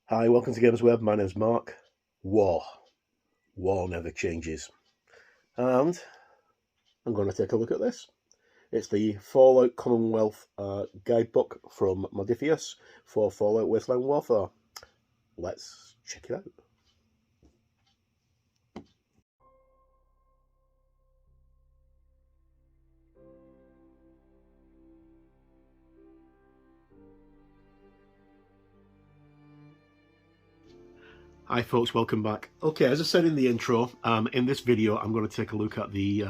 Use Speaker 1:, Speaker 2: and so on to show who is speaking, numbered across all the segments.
Speaker 1: Hi, welcome to Games Web. My name's Mark. War never changes. And I'm going to take a look at this. It's the Fallout Commonwealth guidebook from Modiphius for Fallout Wasteland Warfare. Let's check it out. Hi folks, welcome back. Okay, as I said in the intro, in this video I'm going to take a look at the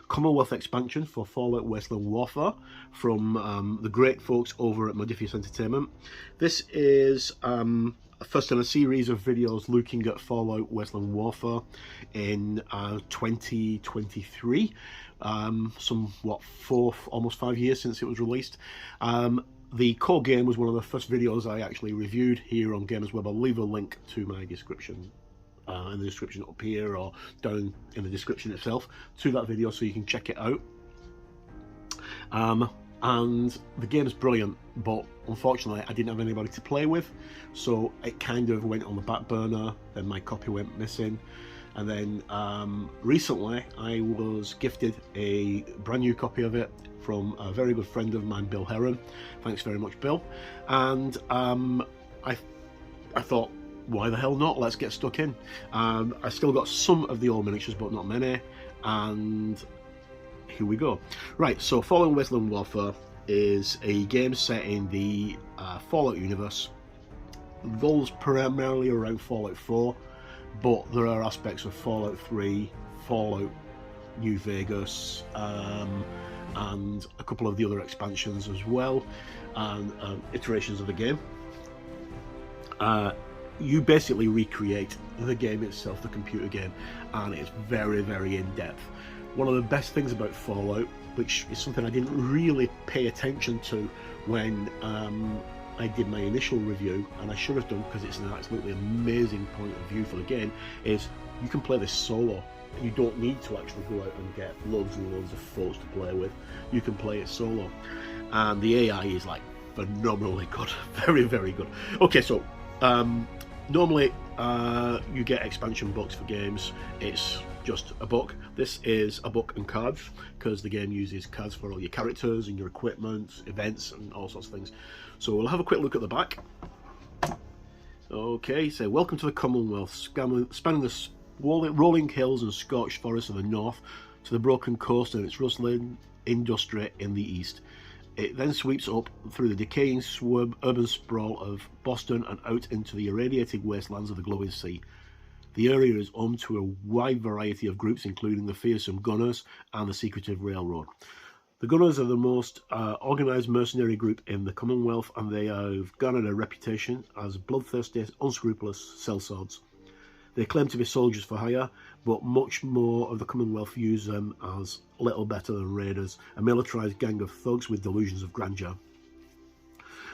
Speaker 1: Commonwealth expansion for Fallout Wasteland Warfare from the great folks over at Modiphius Entertainment. This is first in a series of videos looking at Fallout Wasteland Warfare in 2023, almost 5 years since it was released. The core game was one of the first videos I actually reviewed here on Gamers Web. I'll leave a link to my description in the description up here or down in the description itself to that video so you can check it out. And the game is brilliant, but unfortunately I didn't have anybody to play with, so it kind of went on the back burner. Then my copy went missing, and then recently I was gifted a brand new copy of it from a very good friend of mine, Bill Heron. Thanks very much, Bill. And I thought, why the hell not? Let's get stuck in. I still got some of the old miniatures, but not many, and here we go. Right, so Fallout Wasteland Warfare is a game set in the Fallout universe. It revolves primarily around Fallout 4, but there are aspects of Fallout 3, Fallout New Vegas, and a couple of the other expansions as well, and iterations of the game. You basically recreate the game itself, the computer game, and it's very, very in-depth. One of the best things about Fallout, which is something I didn't really pay attention to when I did my initial review, and I should have done because it's an absolutely amazing point of view for the game, is you can play this solo. You don't need to actually go out and get loads and loads of folks to play with. You can play it solo, and the AI is like phenomenally good. Very, very good. Okay, so normally you get expansion books for games. It's just a book. This is a book and cards, because the game uses cards for all your characters and your equipment, events, and all sorts of things. So we'll have a quick look at the back. Okay, so welcome to the Commonwealth, spanning the rolling hills and scorched forests of the north to the broken coast and its rustling industry in the east. It then sweeps up through the decaying urban sprawl of Boston and out into the irradiated wastelands of the glowing sea. The area is home to a wide variety of groups, including the fearsome Gunners and the secretive Railroad. The Gunners are the most organised mercenary group in the Commonwealth, and they have garnered a reputation as bloodthirsty, unscrupulous sellswords. They claim to be soldiers for hire, but much more of the Commonwealth use them as little better than raiders, a militarised gang of thugs with delusions of grandeur.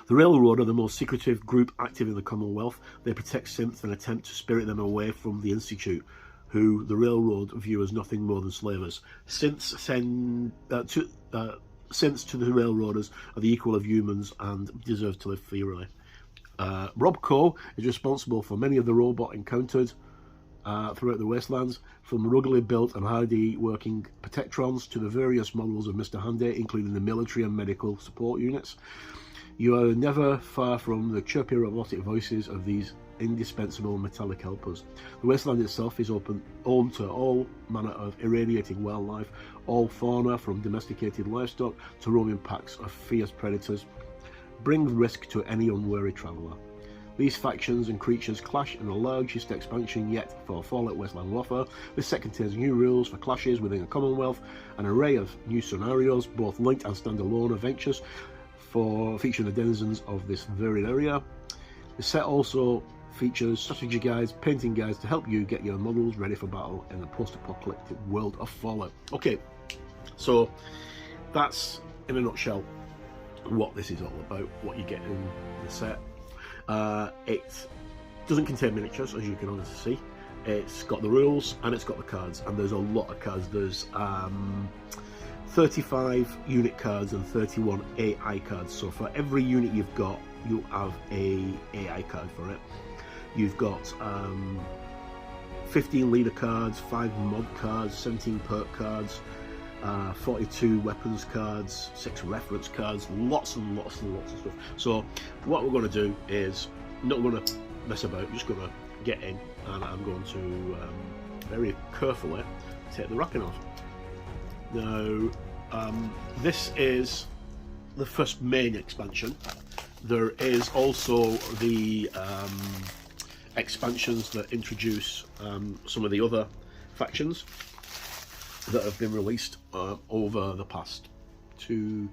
Speaker 1: The Railroad are the most secretive group active in the Commonwealth. They protect synths and attempt to spirit them away from the Institute, who the Railroad view as nothing more than slavers. Synths to the Railroaders are the equal of humans and deserve to live freely. Rob Coe is responsible for many of the robot encountered throughout the wastelands, from ruggedly built and hardy working Protectrons to the various models of Mr. Handy, including the military and medical support units. You are never far from the chirpy robotic voices of these indispensable metallic helpers. The wasteland itself is home to all manner of irradiating wildlife, all fauna from domesticated livestock to roaming packs of fierce predators bring risk to any unwary traveller. These factions and creatures clash in the largest expansion yet for Fallout Wasteland Warfare. This set contains new rules for clashes within the Commonwealth, an array of new scenarios, both linked and standalone adventures featuring the denizens of this varied area. The set also features strategy guides, painting guides to help you get your models ready for battle in the post-apocalyptic world of Fallout. Okay, so that's in a nutshell what this is all about, what you get in the set. It doesn't contain miniatures, as you can honestly see. It's got the rules and it's got the cards, and there's a lot of cards. There's 35 unit cards and 31 AI cards, so for every unit you've got, you have a AI card for it. You've got 15 leader cards, 5 mod cards, 17 perk cards, 42 weapons cards, 6 reference cards, lots and lots and lots of stuff. So what we're going to do is not going to mess about, just going to get in, and I'm going to very carefully take the wrapping off. Now this is the first main expansion. There is also the expansions that introduce some of the other factions that have been released over the past 2-3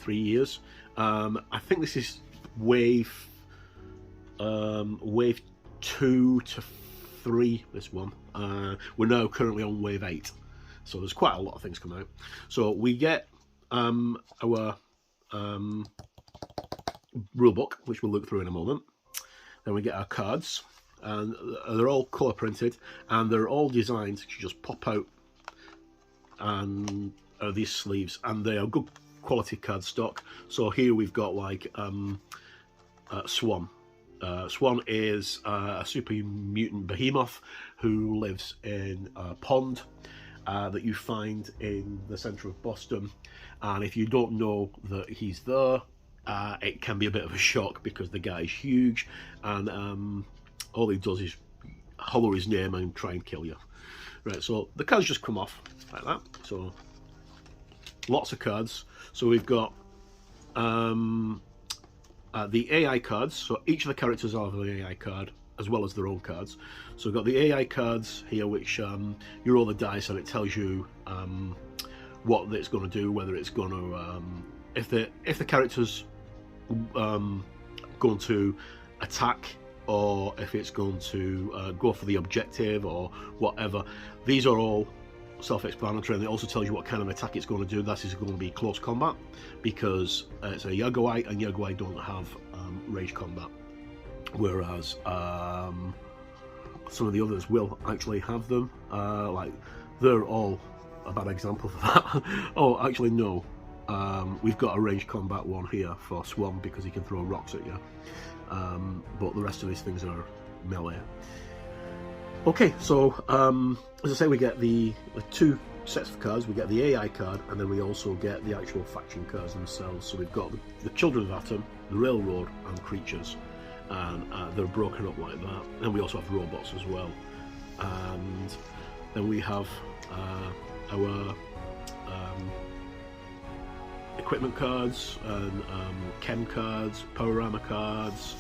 Speaker 1: years. I think this is wave 2 to 3, this one. We're now currently on wave 8, so there's quite a lot of things coming out. So we get our rulebook, which we'll look through in a moment. Then we get our cards, and they're all colour printed, and they're all designed to just pop out and these sleeves, and they are good quality card stock. So here we've got like Swan. Swan is a super mutant behemoth who lives in a pond that you find in the centre of Boston, and if you don't know that he's there, it can be a bit of a shock because the guy is huge, and all he does is holler his name and try and kill you. Right, so the cards just come off like that. So lots of cards. So we've got the AI cards. So each of the characters have an AI card as well as their own cards. So we've got the AI cards here, which you roll the dice and it tells you what it's going to do, whether it's going to if the character's going to attack, or if it's going to go for the objective or whatever. These are all self-explanatory, and it also tells you what kind of attack it's going to do. That is going to be close combat, because it's a Yagowai, and Yagowai don't have range combat, whereas some of the others will actually have them. Like, they're all a bad example for that. Oh, actually no, we've got a range combat one here for Swan because he can throw rocks at you. But the rest of these things are melee. Okay, so as I say, we get the 2 sets of cards. We get the AI card, and then we also get the actual faction cards themselves. So we've got the Children of Atom, the Railroad, and Creatures, and they're broken up like that. And we also have robots as well. And then we have our equipment cards and chem cards, power armor cards,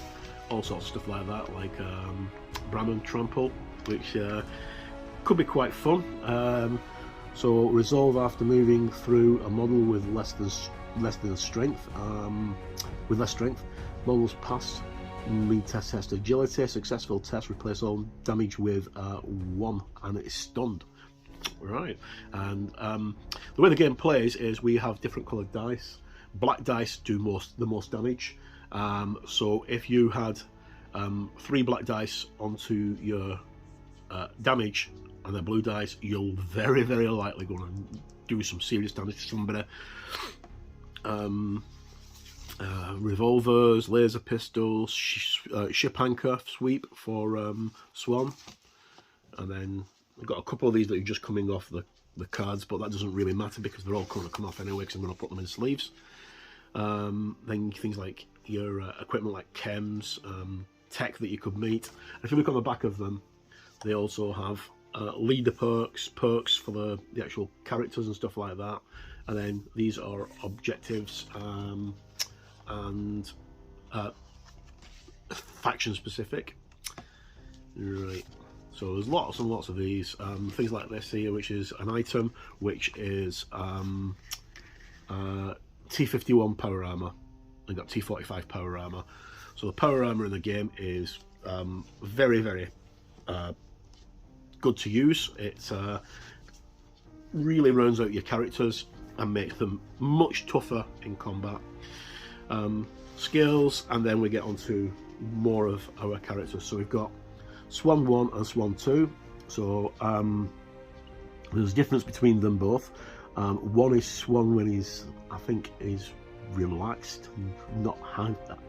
Speaker 1: all sorts of stuff like that, like Bram and Trample, which could be quite fun. So resolve after moving through a model with less strength. With less strength, models pass lead test agility. Successful test replace all damage with 1, and it is stunned. Right, and the way the game plays is we have different coloured dice. Black dice do the most damage. So if you had 3 black dice onto your damage and then blue dice, you're very, very likely going to do some serious damage to somebody. Revolvers, laser pistols, ship anchor sweep for Swan, and then I've got a couple of these that are just coming off the cards, but that doesn't really matter because they're all going to come off anyway, because I'm going to put them in sleeves. Then things like your equipment, like chems, tech that you could meet. And if you look on the back of them, they also have leader perks for the actual characters and stuff like that. And then these are objectives and faction specific. Right. So there's lots and lots of these things like this here, which is an item, which is T51 power armor. I got T45 power armor. So the power armor in the game is very, very good to use. It really rounds out your characters and makes them much tougher in combat. Skills, and then we get onto more of our characters. So we've got Swan 1 and Swan 2. So there's a difference between them both. One is Swan when he's, I think he's relaxed, not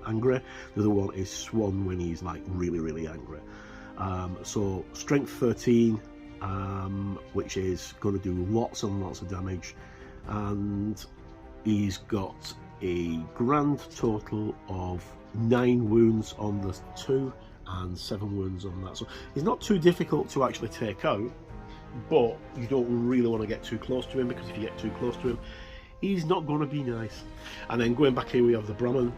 Speaker 1: angry. The other one is Swan when he's like really, really angry. So strength 13, which is going to do lots and lots of damage, and he's got a grand total of 9 wounds on the 2 and 7 wounds on that. So he's not too difficult to actually take out, but you don't really want to get too close to him, because if you get too close to him, he's not going to be nice. And then going back here, we have the Brahmin.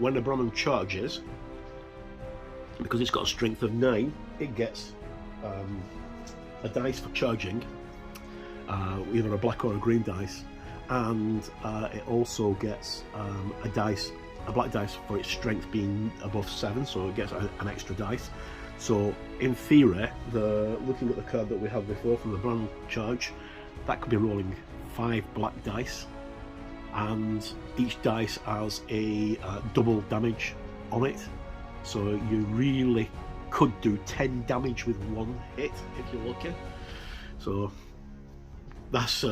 Speaker 1: When the Brahmin charges, because it's got a strength of 9, it gets a dice for charging, either a black or a green dice, and it also gets a black dice for its strength being above 7, so it gets an extra dice. So in theory, looking at the card that we had before from the brand charge, that could be rolling 5 black dice, and each dice has a double damage on it, so you really could do 10 damage with 1 hit if you're lucky. So that's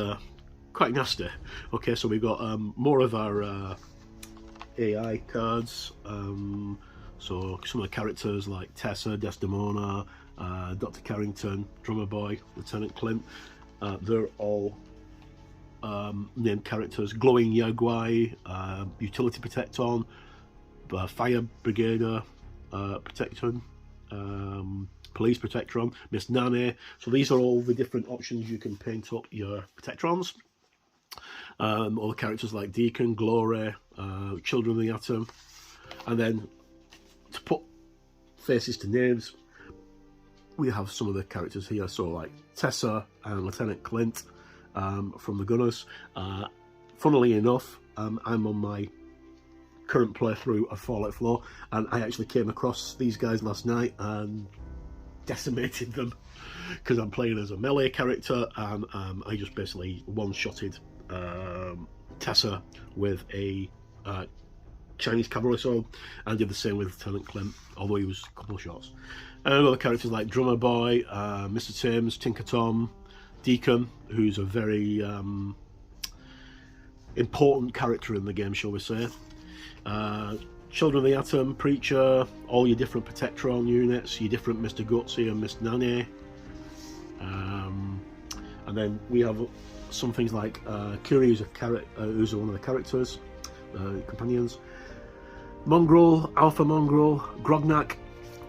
Speaker 1: quite nasty. Okay, so we've got more of our AI cards. So some of the characters like Tessa, Desdemona, Dr. Carrington, Drummer Boy, Lieutenant Clint, they're all named characters. Glowing Yagwai, Utility Protecton, Fire Brigader Protecton, Police Protectron, Miss Nanny. So these are all the different options you can paint up your Protectrons. All the characters like Deacon, Glory, Children of the Atom, and then to put faces to names, we have some of the characters here. So like Tessa and Lieutenant Clint from the Gunners. Funnily enough, I'm on my current playthrough of Fallout 4, and I actually came across these guys last night and decimated them, because I'm playing as a melee character, and I just basically one-shotted Tessa with a Chinese cavalry sword, and did the same with Lieutenant Clint, although he was a couple of shots. And other characters like Drummer Boy, Mr. Timms, Tinker Tom, Deacon, who's a very important character in the game, shall we say. Children of the Atom, Preacher, all your different Protectron units, your different Mr. Gutsy and Miss Nanny. And then we have some things like Curie, who's one of the characters, companions. Mongrel, Alpha Mongrel, Grognak,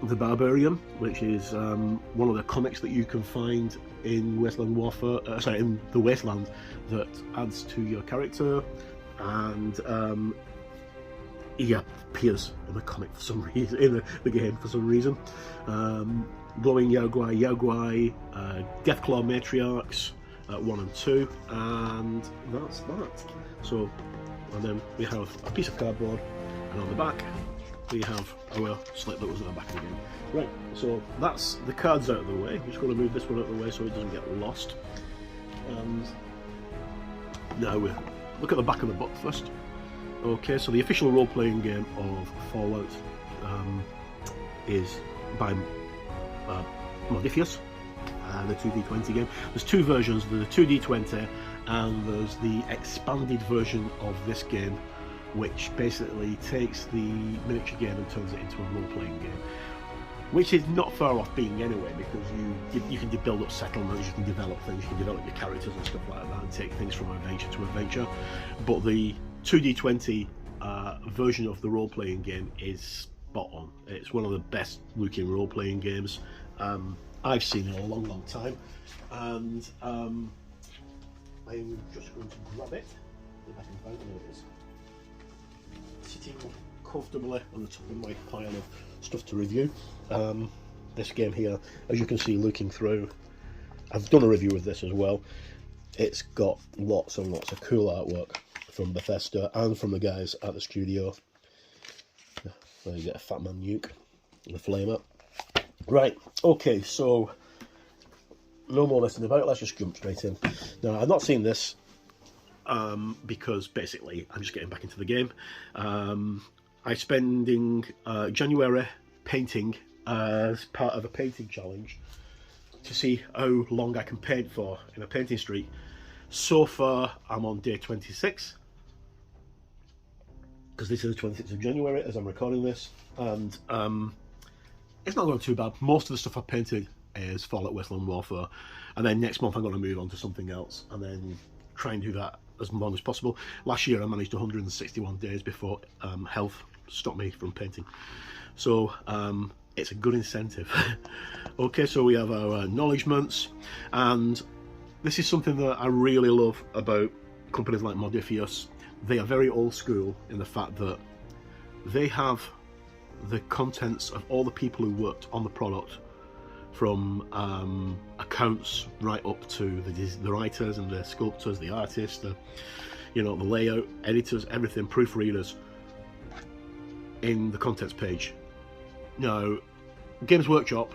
Speaker 1: the Barbarian, which is one of the comics that you can find in Wasteland Warfare, in the Wasteland, that adds to your character, and he appears in the comic for some reason, in the game for some reason. Glowing Yagwai, Deathclaw Matriarchs, 1 and 2, and that's that. So, and then we have a piece of cardboard, and on the back we have our slip that was at the back of the game. Right, so that's the cards out of the way. I'm just going to move this one out of the way so it doesn't get lost. And now we look at the back of the book first. Okay, so the official role-playing game of Fallout is by Modiphius, the 2D20 game. There's 2 versions, there's the 2D20 and there's the expanded version of this game, which basically takes the miniature game and turns it into a role-playing game, which is not far off being anyway, because you can build up settlements, you can develop things, you can develop your characters and stuff like that, and take things from adventure to adventure. But the 2D20 version of the role-playing game is spot on. It's one of the best looking role-playing games I've seen in a long, long time, and I'm just going to grab it, if I can find it. There it is. Sitting comfortably on the top of my pile of stuff to review. This game here, as you can see looking through, I've done a review of this as well. It's got lots and lots of cool artwork from Bethesda and from the guys at the studio. There you get a Fat Man Nuke and a flamer. Right, okay, so no more messing about, let's just jump straight in. Now, I've not seen this because basically I'm just getting back into the game. I'm spending January painting as part of a painting challenge to see how long I can paint for in a painting streak. So far I'm on day 26. because this is the 26th of January as I'm recording this, and it's not going too bad. Most of the stuff I painted is Fallout Wasteland Warfare, and then next month I'm going to move on to something else, and then try and do that as long as possible. Last year I managed 161 days before health stopped me from painting, so it's a good incentive. Okay, so we have our acknowledgements, and this is something that I really love about companies like Modiphius. They are very old school in the fact that they have the contents of all the people who worked on the product, from accounts right up to the writers and the sculptors, the artists, the the layout, editors, everything, proofreaders, in the contents page. Now, Games Workshop,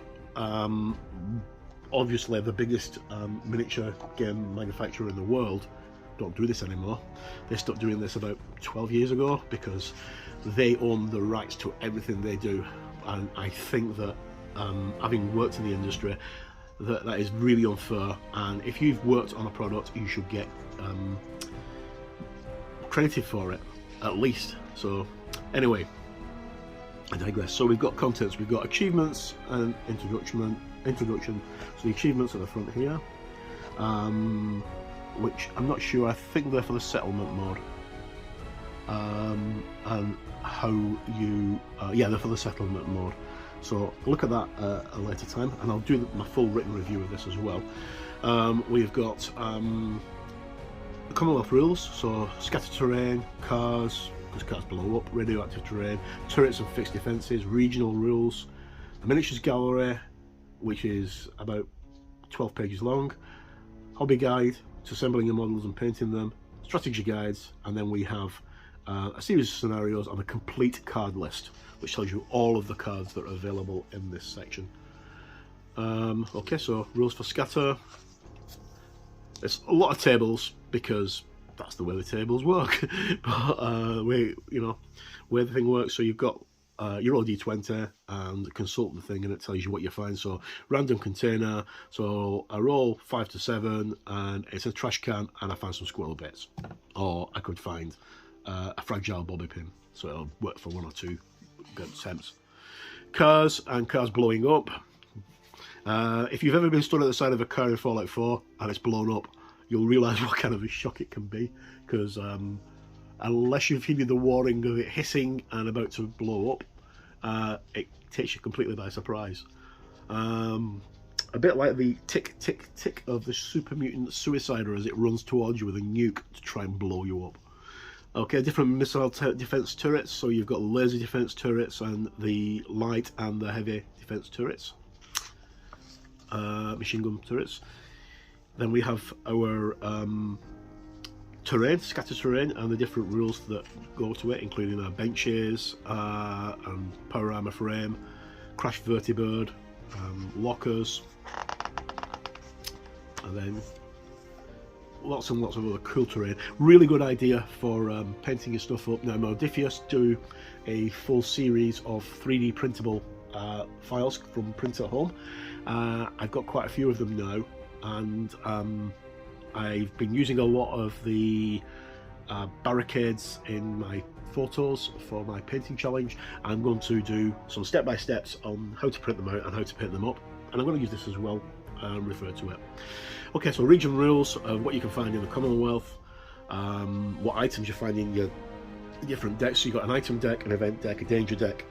Speaker 1: obviously the biggest miniature game manufacturer in the world, don't do this anymore. They stopped doing this about 12 years ago because they own the rights to everything they do, and I think that having worked in the industry, that is really unfair, and if you've worked on a product you should get credited for it at least. So anyway, I digress. So we've got contents, we've got achievements and introduction. So the achievements at the front here, which I'm not sure, I think they're for the settlement mode, and how you yeah, they're for the settlement mode. So look at that at a later time, and I'll do my full written review of this as well. We've got the Commonwealth rules, so scattered terrain, cars, because cars blow up, radioactive terrain, turrets and fixed defences, regional rules, a miniatures gallery, which is about 12 pages long, hobby guide to assembling your models and painting them, strategy guides, and then we have a series of scenarios and a complete card list, which tells you all of the cards that are available in this section. Okay, so rules for scatter. It's a lot of tables because that's the way the tables work. But way the thing works. So you've got your roll d20 and consult the thing, and it tells you what you find. So random container. So I roll 5 to 7, and it's a trash can, and I find some squirrel bits, or I could find a fragile bobby pin. So it'll work for 1 or 2 good attempts. Cars and cars blowing up. If you've ever been stood at the side of a car in Fallout 4 and it's blown up, you'll realise what kind of a shock it can be, because unless you've heeded the warning of it hissing and about to blow up, it takes you completely by surprise. A bit like the tick tick tick of the super mutant suicider as it runs towards you with a nuke to try and blow you up. Okay, different missile defense turrets. So you've got laser defense turrets and the light and the heavy defense turrets, machine gun turrets. Then we have our terrain, scattered terrain, and the different rules that go to it, including our benches and power armor frame, crash vertibird, lockers, and then lots and lots of other cool terrain. Really good idea for painting your stuff up. Now, Modiphius do a full series of 3D printable files from Print at Home. I've got quite a few of them now, and I've been using a lot of the barricades in my photos for my painting challenge. I'm going to do some step-by-steps on how to print them out and how to paint them up, and I'm going to use this as well and refer to it. Okay, so region rules of what you can find in the Commonwealth, what items you find in your different decks. So you've got an item deck, an event deck, a danger deck,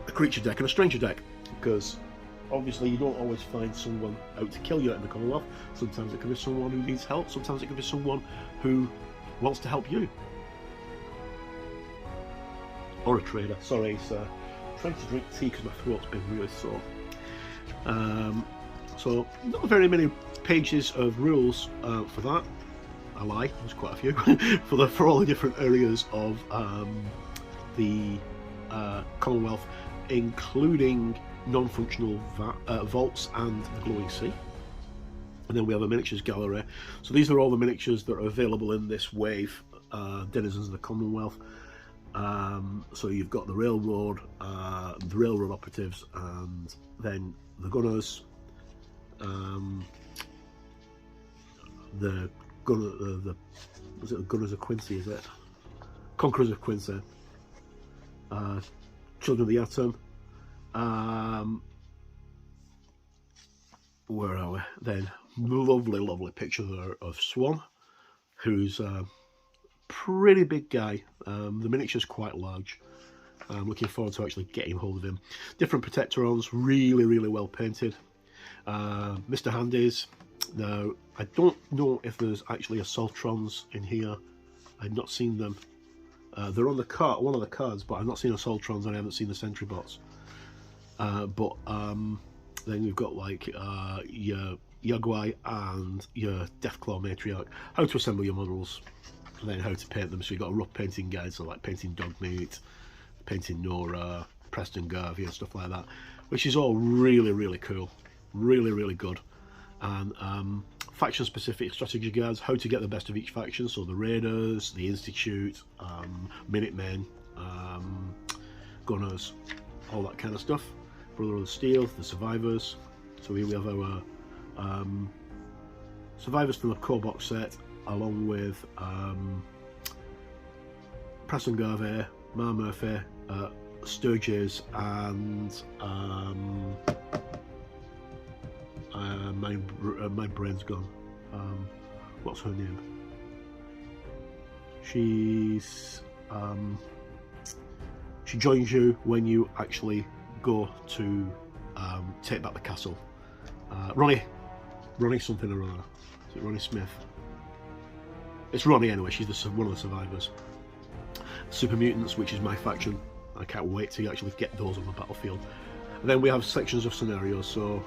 Speaker 1: a creature deck, and a stranger deck, because obviously you don't always find someone out to kill you in the Commonwealth. Sometimes it can be someone who needs help, sometimes it can be someone who wants to help you. Or a trader. Sorry, it's trying to drink tea because my throat's been really sore. So not very many pages of rules for that. I lie, there's quite a few for all the different areas of the Commonwealth, including non-functional vaults and the glowing sea. And then we have a miniatures gallery. So these are all the miniatures that are available in this wave, Denizens of the Commonwealth. So you've got the railroad operatives, and then the gunners, the gunners of Quincy, is it? Conquerors of Quincy, Children of the Atom. Where are we? Then lovely picture there of Swan, who's a pretty big guy. The miniature's quite large. I'm looking forward to actually getting hold of him. Different Protectorons, really well painted. Mr. Handies. Now, I don't know if there's actually Assaultrons in here. I've not seen them. They're on the card, one of the cards, but I've not seen Assaultrons and I haven't seen the Sentry Bots. Then you've got like your Yagwai and your Deathclaw Matriarch. How to assemble your models, and then how to paint them. So you've got a rough painting guide, so like painting Dogmeat, painting Nora, Preston Garvey and stuff like that, which is all really cool, really good. And faction specific strategy guides, how to get the best of each faction, so the Raiders, the Institute, Minutemen, Gunners, all that kind of stuff. Brotherhood of Steel, the Survivors. So here we have our Survivors from the core box set, along with Preston Garvey, Mar Murphy, Sturges, and my brain's gone. What's her name? She's she joins you when you actually go to take back the castle. Ronnie something or other. Is it Ronnie Smith? It's Ronnie anyway. She's one of the survivors. Super Mutants, which is my faction. I can't wait to actually get those on the battlefield. And then we have sections of scenarios. So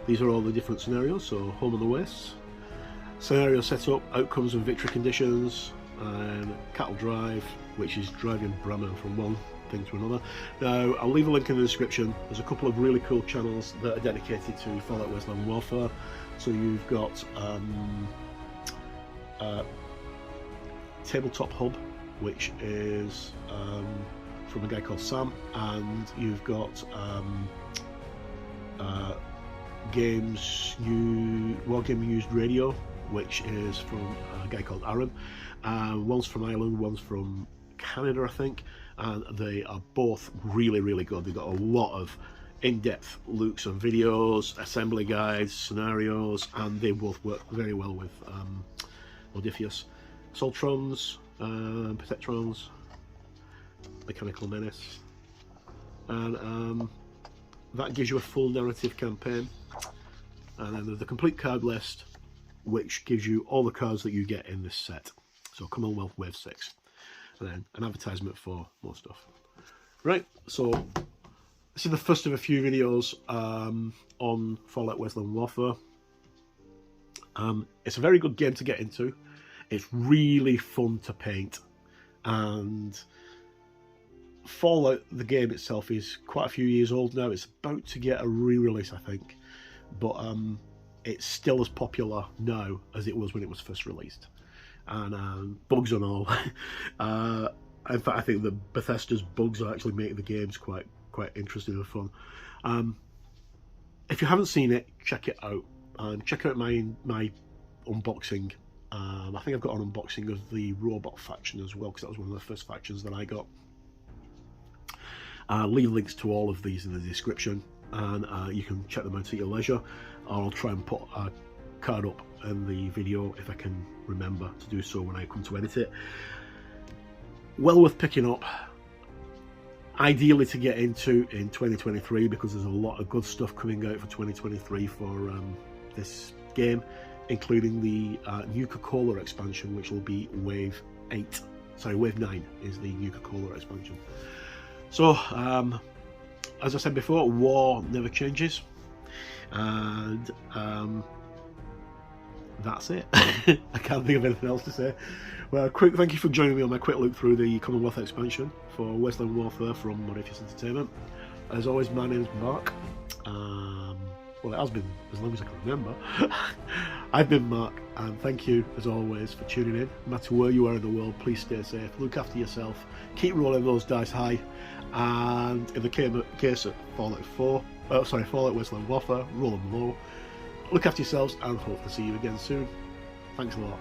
Speaker 1: these are all the different scenarios. So Home on the Wastes, scenario setup, outcomes and victory conditions, and Cattle Drive, which is driving Brahman from one thing to another. Now, I'll leave a link in the description. There's a couple of really cool channels that are dedicated to Fallout Wasteland Warfare. So you've got Tabletop Hub, which is from a guy called Sam, and you've got War Game Used Radio, which is from a guy called Aaron. One's from Ireland, one's from Canada, I think, and they are both really good. They've got a lot of in-depth looks on videos, assembly guides, scenarios, and they both work very well with Modiphius. Assaultrons, Protectrons, Mechanical Menace, and that gives you a full narrative campaign. And then there's the complete card list, which gives you all the cards that you get in this set. So Commonwealth Wave 6. And then an advertisement for more stuff. Right, so this is the first of a few videos on Fallout Wasteland Warfare. It's a very good game to get into. It's really fun to paint. And Fallout, the game itself, is quite a few years old now. It's about to get a re-release, I think. But it's still as popular now as it was when it was first released. And bugs and all. In fact, I think that Bethesda's bugs are actually making the games quite interesting and fun. If you haven't seen it, check it out. And check out my unboxing. I think I've got an unboxing of the robot faction as well, because that was one of the first factions that I got. I'll leave links to all of these in the description, and you can check them out at your leisure. I'll try and put a card up in the video if I can remember to do so when I come to edit it. Well worth picking up, ideally to get into in 2023, because there's a lot of good stuff coming out for 2023 for this game, including the Nuka-Cola expansion, which will be Wave 9 is the Nuka-Cola expansion. So, as I said before, war never changes, and that's it. I can't think of anything else to say. Well, quick thank you for joining me on my quick look through the Commonwealth expansion for Wasteland Warfare from Modiphius Entertainment. As always, my name's Mark. Well, it has been as long as I can remember. I've been Mark, and thank you as always for tuning in. No matter where you are in the world, please stay safe, look after yourself, keep rolling those dice high, and in the case of Fallout Wasteland Warfare, roll them low. Look after yourselves, and hope to see you again soon. Thanks a lot.